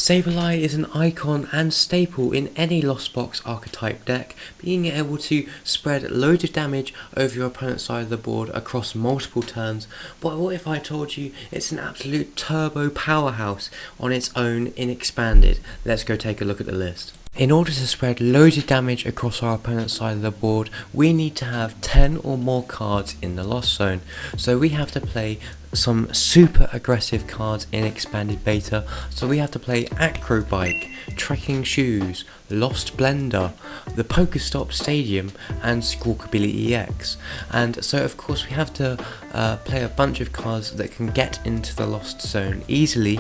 Sableye is an icon and staple in any Lost Box archetype deck, being able to spread loads of damage over your opponent's side of the board across multiple turns. But what if I told you it's an absolute turbo powerhouse on its own in Expanded? Let's go take a look at the list. In order to spread loads of damage across our opponent's side of the board, we need to have 10 or more cards in the Lost Zone. So we have to play some super aggressive cards in Expanded Beta. So we have to play Acro Bike, Trekking Shoes, Lost Blender, the PokéStop Stadium, and Squawkabilly EX. And so of course we have to play a bunch of cards that can get into the Lost Zone easily,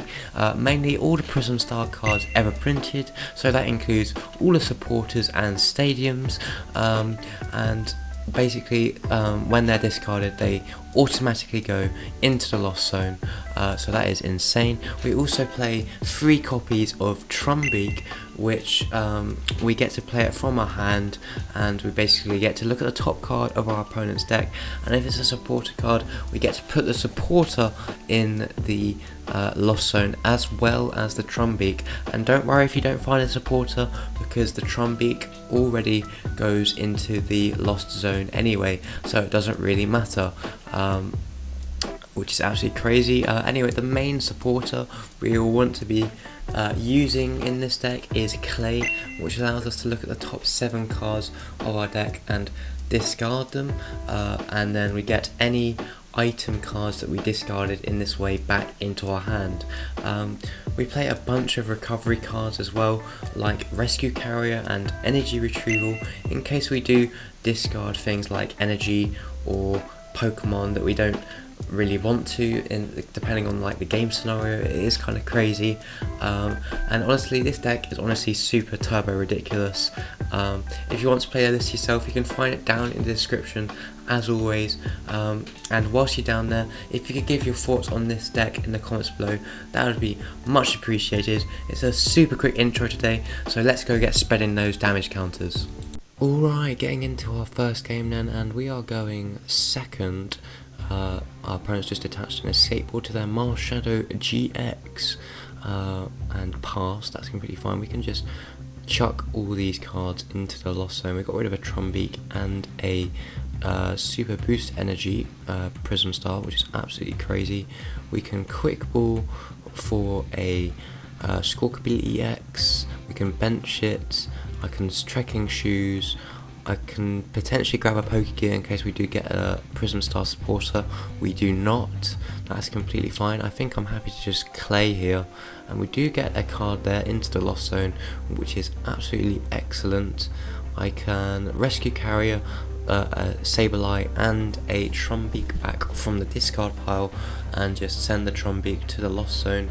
mainly all the Prism Star cards ever printed, so that includes all the supporters and stadiums, and basically when they're discarded they automatically go into the Lost Zone, so that is insane. We also play 3 copies of Trumbeak, which we get to play it from our hand, and we basically get to look at the top card of our opponent's deck, and if it's a supporter card we get to put the supporter in the Lost Zone as well as the Trumbeak. And don't worry if you don't find a supporter, because the Trumbeak already goes into the Lost Zone anyway, so it doesn't really matter, which is absolutely crazy. Anyway, the main supporter we all want to be using in this deck is Clay, which allows us to look at the top 7 cards of our deck and discard them, and then we get any item cards that we discarded in this way back into our hand. We play a bunch of recovery cards as well, like Rescue Carrier and Energy Retrieval, in case we do discard things like Energy or Pokémon that we don't really want to, depending on like the game scenario. It is kind of crazy, and honestly this deck is honestly super turbo ridiculous. If you want to play this yourself, you can find it down in the description as always, and whilst you're down there, if you could give your thoughts on this deck in the comments below, that would be much appreciated. It's a super quick intro today, so let's go get spreading those damage counters. Alright, getting into our first game then, and we are going second. Our opponents just attached an escape board to their Marshadow GX and passed. That's completely fine. We can just chuck all these cards into the Lost Zone. We got rid of a Trumbeak and a Super Boost Energy Prism Star, which is absolutely crazy. We can quick ball for a Squawkabilly EX. We can bench it. I can Trekking Shoes. I can potentially grab a Pokégear in case we do get a Prism Star supporter. We do not. That's completely fine. I think I'm happy to just Clay here, and we do get a card there into the Lost Zone, which is absolutely excellent. I can Rescue Carrier, a Sableye and a Trumbeak back from the discard pile and just send the Trumbeak to the Lost Zone.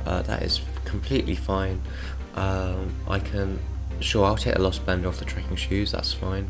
That is completely fine. Sure, I'll take the Lost Blender off the Trekking Shoes, that's fine.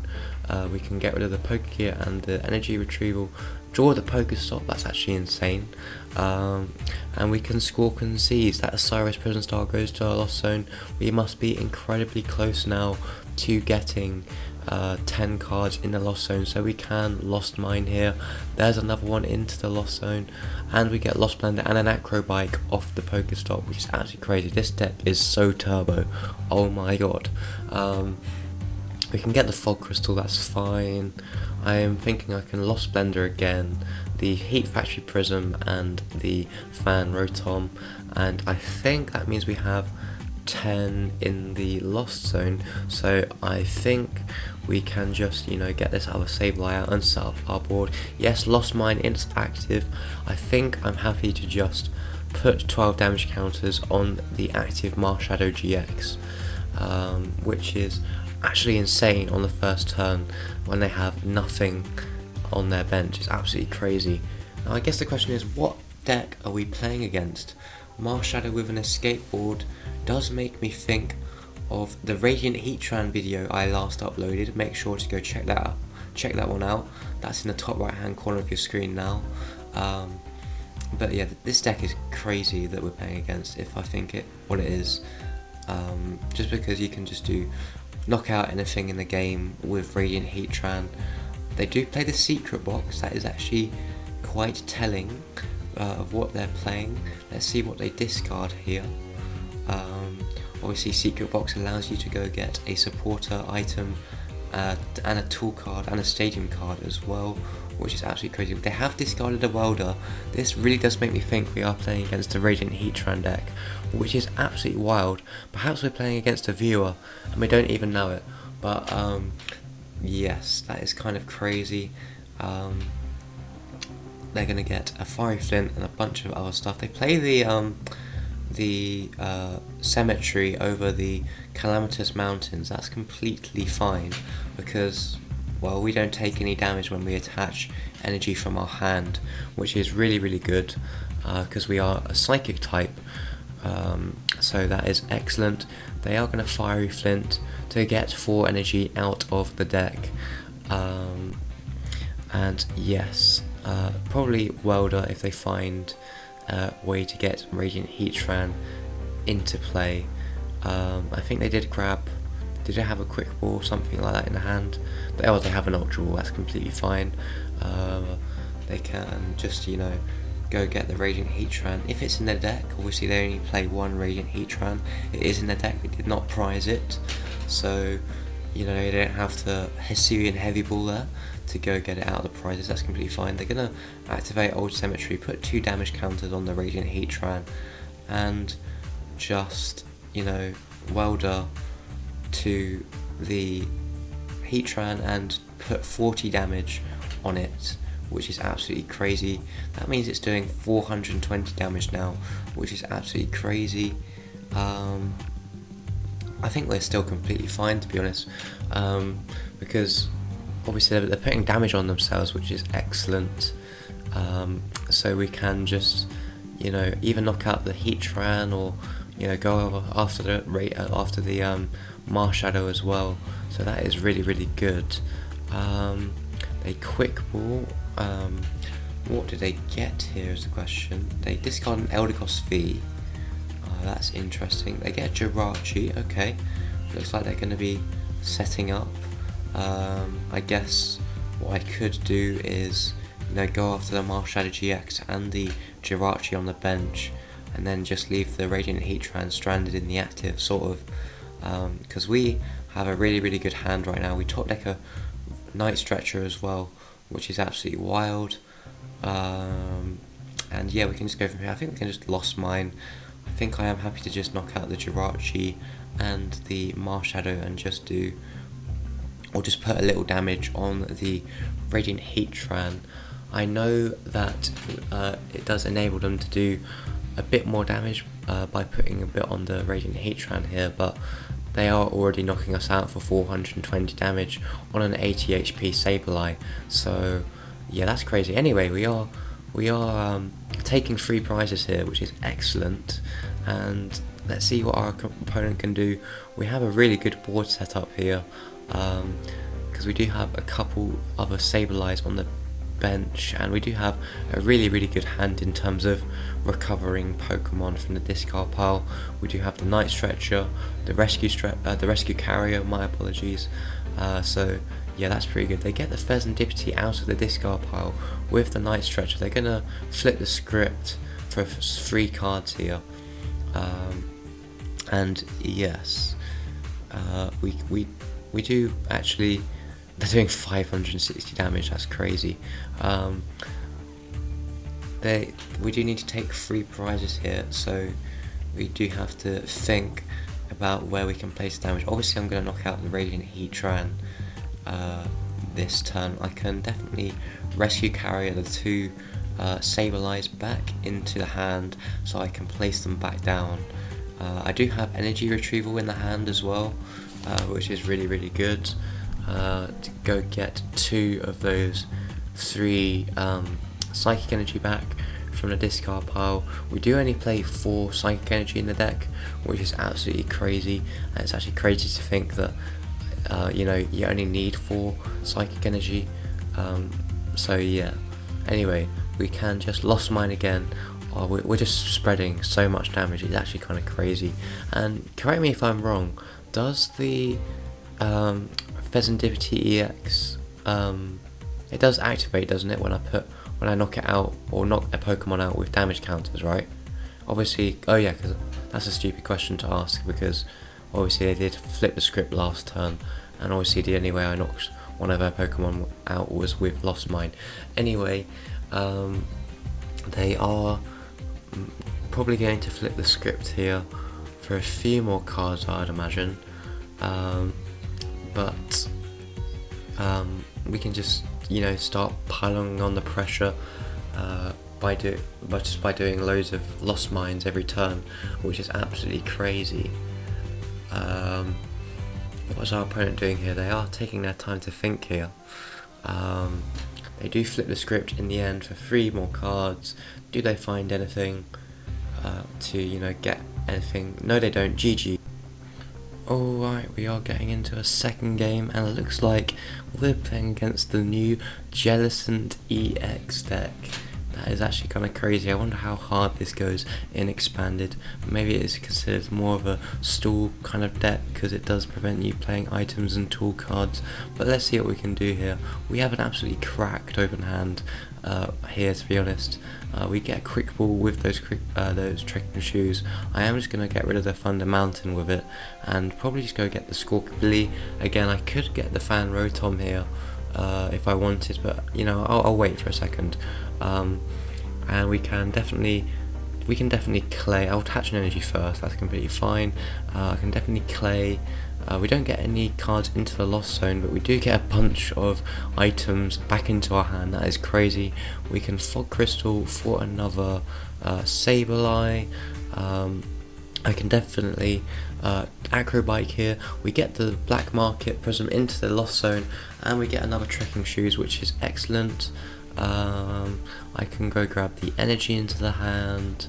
We can get rid of the Pokégear and the Energy Retrieval, draw the PokéStop, that's actually insane. And we can Squawk and Seize. That Cyrus Prism Star goes to our Lost Zone. We must be incredibly close now to getting 10 cards in the Lost Zone, so we can Lost Mine here. There's another one into the Lost Zone, and we get Lost Blender and an Acro Bike off the PokéStop, which is absolutely crazy. This deck is so turbo, oh my god. We can get the Fog Crystal, that's fine. I am thinking I can Lost Blender again, the Heat Factory Prism and the Fan Rotom, and I think that means we have 10 in the Lost Zone, so I think we can just, you know, get this other Sableye out and set up our board. Yes, Lost Mine is active. I think I'm happy to just put 12 damage counters on the active Marshadow GX, which is actually insane on the first turn when they have nothing on their bench. It's absolutely crazy. Now I guess the question is, what deck are we playing against? Marshadow with an escape board does make me think of the Radiant Heatran video I last uploaded. Make sure to go check that one out. That's in the top right hand corner of your screen now. But yeah, this deck is crazy that we're playing against, if I think what it is. Just because you can just knock out anything in the game with Radiant Heatran. They do play the secret box. That is actually quite telling of what they're playing. Let's see what they discard here. Obviously Secret Box allows you to go get a supporter item and a tool card and a stadium card as well, which is absolutely crazy. They have discarded a welder. This really does make me think we are playing against a Radiant Heatran deck, which is absolutely wild. Perhaps we're playing against a viewer and we don't even know it, but yes, that is kind of crazy. They're going to get a Fiery Flint and a bunch of other stuff. They play the cemetery over the Calamitous Mountains. That's completely fine because, well, we don't take any damage when we attach energy from our hand, which is really good because we are a psychic type, so that is excellent. They are going to Fiery Flint to get 4 energy out of the deck, and yes, probably welder if they find a way to get Radiant Heatran into play. I think they did they have a quick ball or something like that in the hand? They have an ultra ball, that's completely fine. They can just, you know, go get the Radiant Heatran. If it's in their deck, obviously they only play 1 Radiant Heatran. It is in their deck, they did not prize it. So, you know, they don't have the Hisuian Heavy Ball there to go get it out of the prizes, that's completely fine. They're going to activate Old Cemetery, put 2 damage counters on the Radiant Heatran, and just, you know, welder to the Heatran and put 40 damage on it, which is absolutely crazy. That means it's doing 420 damage now, which is absolutely crazy. I think we're still completely fine, to be honest, because obviously they're putting damage on themselves, which is excellent. So we can just, you know, either knock out the Heatran or, you know, go over after the Marshadow as well. So that is really good. They quick ball. What did they get here is the question. They discard an Eldegoss V. That's interesting. They get Jirachi. Okay, looks like they're going to be setting up. I guess what I could do is, you know, go after the Marshadow GX and the Jirachi on the bench, and then just leave the Radiant Heatran stranded in the active, sort of, because we have a really good hand right now. We top deck a Night Stretcher as well, which is absolutely wild. And yeah, we can just go from here. I think we can just Lost Mine. I think I am happy to just knock out the Jirachi and the Marshadow and just do, or just put a little damage on the Radiant Heatran. I know that it does enable them to do a bit more damage by putting a bit on the Radiant Heatran here, but they are already knocking us out for 420 damage on an 80 HP Sableye. So yeah, that's crazy. Anyway, we are taking 3 prizes here, which is excellent, and let's see what our opponent can do. We have a really good board set up here, because we do have a couple other Sableyes on the bench, and we do have a really good hand in terms of recovering Pokemon from the discard pile. We do have the Night Stretcher, the Rescue Carrier, my apologies. So yeah, that's pretty good. They get the Fezandipity out of the discard pile with the Night Stretcher. They're gonna flip the script for 3 cards here, and yes, we do actually. They're doing 560 damage. That's crazy. We do need to take 3 prizes here, so we do have to think about where we can place damage. Obviously, I'm going to knock out the Radiant Heatran this turn. I can definitely Rescue Carrier the 2 Sableyes back into the hand, so I can place them back down. I do have Energy Retrieval in the hand as well, which is really good. To go get 2 of those 3 Psychic Energy back from the discard pile. We do only play 4 Psychic Energy in the deck, which is absolutely crazy, and it's actually crazy to think that you know, you only need 4 Psychic Energy. So yeah, anyway, we can just Lost Mine again. We're just spreading so much damage, it's actually kind of crazy. And correct me if I'm wrong, does the Fezandipity EX, it does activate, doesn't it, when I knock it out, or knock a Pokemon out with damage counters, right? obviously, oh yeah, because that's a stupid question to ask, because obviously they did flip the script last turn, and obviously the only way I knocked one of their Pokemon out was with Lost Mine. Anyway, they are probably going to flip the script here for a few more cards, I'd imagine, but we can just, you know, start piling on the pressure by doing loads of Lost Mines every turn, which is absolutely crazy. What's our opponent doing here? They are taking their time to think here. They do flip the script in the end for 3 more cards. Do they find anything to, you know, get anything? No, they don't. GG. Alright, we are getting into a second game, and it looks like we're playing against the new Jellicent EX deck. That is actually kind of crazy. I wonder how hard this goes in Expanded. Maybe it is considered more of a stall kind of deck, because it does prevent you playing items and tool cards. But let's see what we can do here. We have an absolutely cracked open hand here, to be honest. We get a quick ball with those Trekking Shoes. I am just going to get rid of the Thunder Mountain with it, and probably just go get the Squawkabilly. Again, I could get the Fan Rotom here if I wanted, but you know, I'll wait for a second. And we can definitely Clay. I'll attach an energy first, that's completely fine. I can definitely Clay. We don't get any cards into the Lost Zone, but we do get a bunch of items back into our hand. That is crazy. We can Fog Crystal for another Sableye. I can definitely Acro Bike here. We get the Black Market Prism into the Lost Zone, and we get another Trekking Shoes, which is excellent. I can go grab the energy into the hand.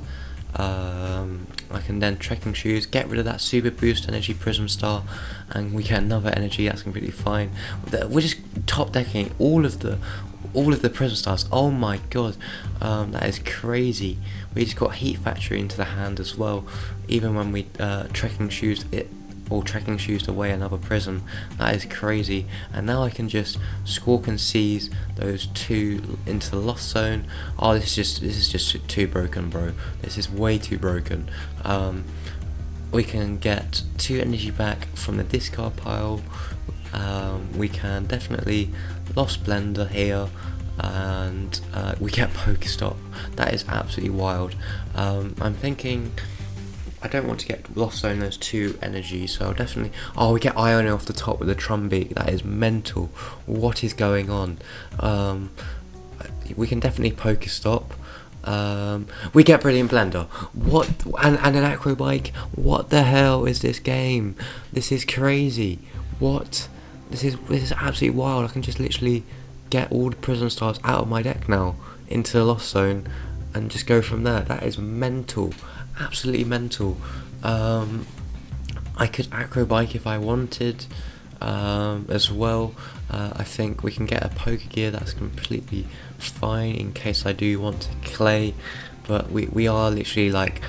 I can then Trekking Shoes, get rid of that Super Boost Energy Prism Star, and we get another energy. That's completely fine. We're just top decking all of the Prism Stars. Oh my god, that is crazy. We just got Heat Factory into the hand as well, even when we Trekking Shoes it, or Trekking Shoes away another Prism. That is crazy. And now I can just Squawk and Seize those 2 into the Lost Zone. Oh, this is just too broken, bro. This is way too broken. We can get 2 energy back from the discard pile. We can definitely Lost Blender here, and we get PokéStop. That is absolutely wild. I'm thinking I don't want to get Lost Zone those 2 energies, so I'll definitely... Oh, we get Ione off the top with the Trumbeak. That is mental. What is going on? We can definitely PokéStop. We get Brilliant Blender. What? And an Acro Bike. What the hell is this game? This is crazy. What? This is absolutely wild. I can just literally get all the Prism Stars out of my deck now into the Lost Zone and just go from there. That is mental. Absolutely mental. I could Acro Bike if I wanted as well. I think we can get a Pokégear. That's completely fine in case I do want to Clay, but we are literally like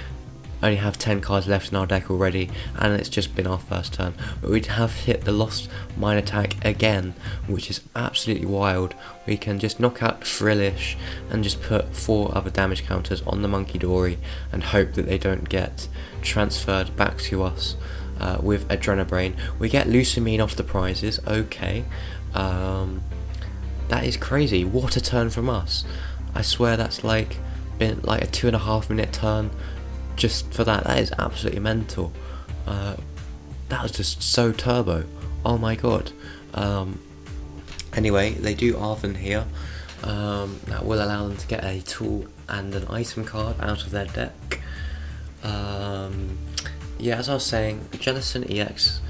only have 10 cards left in our deck already, and it's just been our first turn, but we have hit the Lost Mine attack again, which is absolutely wild. We can just knock out Frillish and just put 4 other damage counters on the Monkey Dory and hope that they don't get transferred back to us with Adrenabrain. We get Lusamine off the prizes. Okay, that is crazy. What a turn from us. I swear that's like been like a 2.5 minute turn just for that. That is absolutely mental. That was just so turbo. Oh my god. Anyway, they do Arven here. That will allow them to get a tool and an item card out of their deck. Yeah, as I was saying, Jellicent EX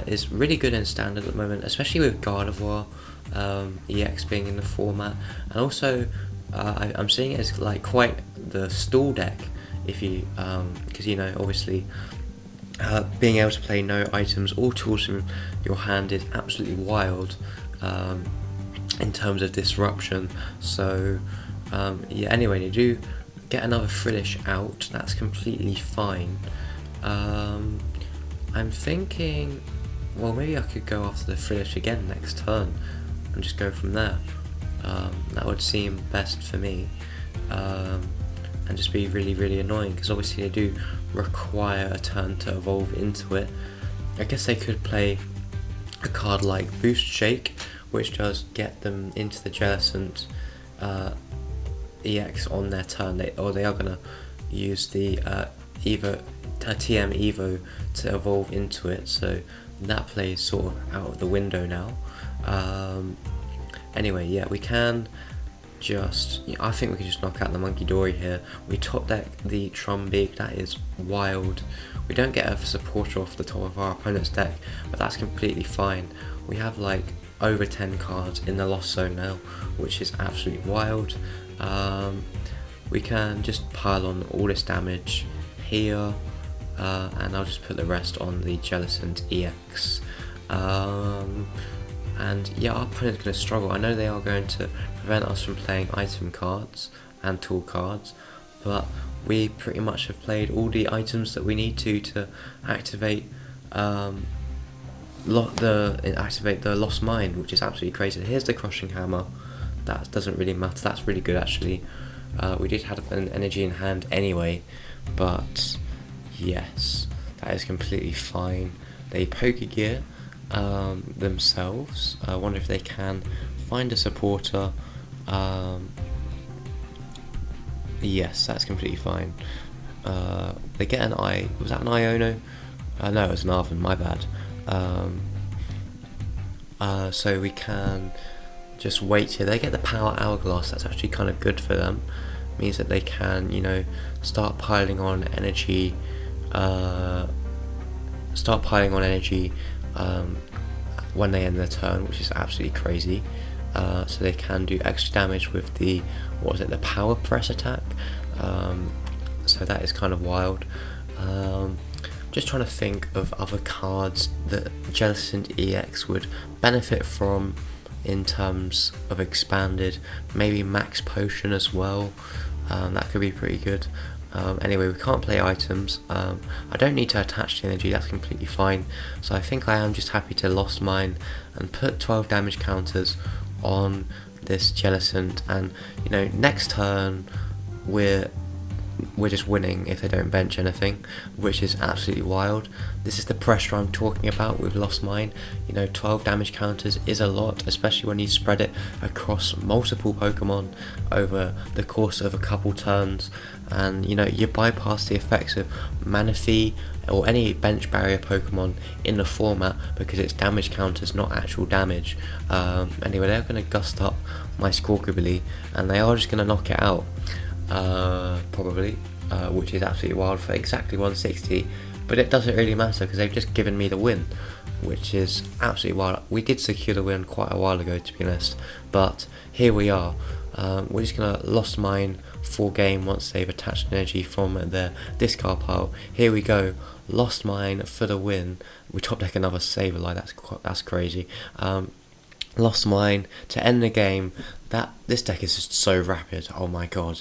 is really good in Standard at the moment, especially with Gardevoir EX being in the format, and also I'm seeing it as like quite the stall deck. If you, because you know, obviously, being able to play no items or tools in your hand is absolutely wild in terms of disruption. So yeah. Anyway, you do get another Frillish out. That's completely fine. I'm thinking, well, maybe I could go after the Frillish again next turn and just go from there. That would seem best for me. and just be really annoying, because obviously they do require a turn to evolve into it. I guess they could play a card like Boost Shake, which does get them into the Jellicent EX on their turn, they are going to use the TM Evo to evolve into it, so that plays sort of out of the window now. Anyway, yeah, we can just, I think we can just knock out the Monkey Dory here. We top deck the Trumbeak, that is wild. We don't get a supporter off the top of our opponent's deck, but that's completely fine. We have like over 10 cards in the Lost Zone now, which is absolutely wild. We can just pile on all this damage here, and I'll just put the rest on the Jellicent EX. And yeah, our opponent's going to struggle. I know they are going to prevent us from playing item cards and tool cards, but we pretty much have played all the items that we need to activate the Lost Mine, which is absolutely crazy. Here's the Crushing Hammer. That doesn't really matter. That's really good actually. We did have an energy in hand anyway, but yes, that is completely fine. They Pokégear themselves. I wonder if they can find a supporter. Yes, that's completely fine. They get an was that an Iono? No, it was an Arven, my bad. So we can just wait here. They get the Power Hourglass, that's actually kind of good for them. Means that they can, you know, start piling on energy. When they end their turn, which is absolutely crazy. So they can do extra damage with the, the Power Press attack. So that is kind of wild. Just trying to think of other cards that Jellicent EX would benefit from in terms of expanded. Maybe Max Potion as well. That could be pretty good. Anyway, we can't play items. I don't need to attach the energy, that's completely fine. So I think I am just happy to Lost Mine and put 12 damage counters on this Jellicent, and you know, next turn we're just winning if they don't bench anything, which is absolutely wild. This is the pressure I'm talking about with Lost Mine. You know, 12 damage counters is a lot, especially when you spread it across multiple Pokemon over the course of a couple turns, and you know, you bypass the effects of Manaphy or any bench barrier Pokemon in the format because it's damage counters, not actual damage. Anyway, they're going to gust up my Squawkabilly and they are just going to knock it out. Probably, which is absolutely wild for exactly 160, but it doesn't really matter because they've just given me the win, which is absolutely wild. We did secure the win quite a while ago, to be honest, but here we are. We're just gonna Lost Mine full game once they've attached energy from their discard pile. Here we go, Lost Mine for the win. We top deck another Sableye, that's crazy. Lost Mine to end the game. This deck is just so rapid. Oh my god.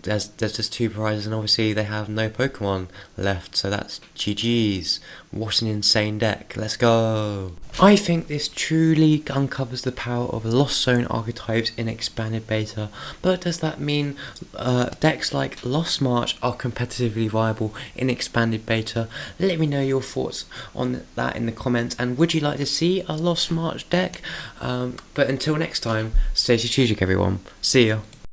There's just 2 prizes, and obviously they have no Pokemon left, so that's GG's. What an insane deck. Let's go. I think this truly uncovers the power of Lost Zone archetypes in expanded beta, but does that mean decks like Lost March are competitively viable in expanded beta? Let me know your thoughts on that in the comments, and would you like to see a Lost March deck? But until next time, stay strategic everyone. See ya.